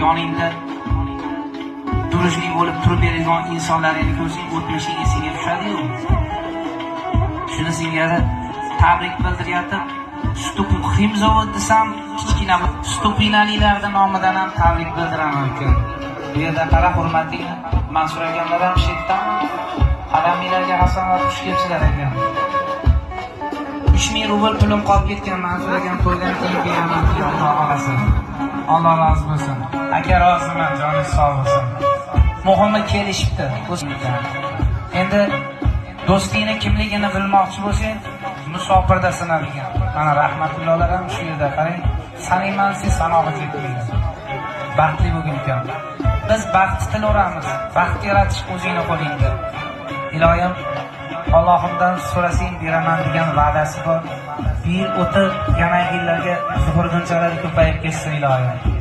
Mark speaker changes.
Speaker 1: yoningda durustlik bo'lib turib beradigan insonlaringni ko'rsang, o'tmishing esingga tushadi-yu. Shuni senga tabrik bildiryapti. Stup Ximzovod desam, kichkina stupinalilarda nomidan ham tabrik bildiraman ekan. Bu yerda qara hurmatli Mansur akamlar ham shetdan qadaminglarga hasanlar xush kelibsizlar ekan. 3000 rubl pulim qolib ketgan, Mansur akam to'ydan keyin beraman, Xudo xolasa. Alloh rozi bo'lsin. Aka roziman, joningiz sog' bo'lsin. Muhimi kelishibdi. Endi do'stingni kimligini bilmoqchi bo'lsang, musofirda sinalgan. Mana rahmatullohlar ham shu yerda, qarang. Sanimansiz sanoqi ketmaydi. Baxtli bo'lgin ekan. Biz baxtni tilaveramiz. Baxt yaratish o'zingning qo'lingda. Iloyim, Allohimdan so'rasang beraman degan va'dasi bor. Bir o'tib yana yillarga zuhur gunjalari ko'payib ketsin iloyim.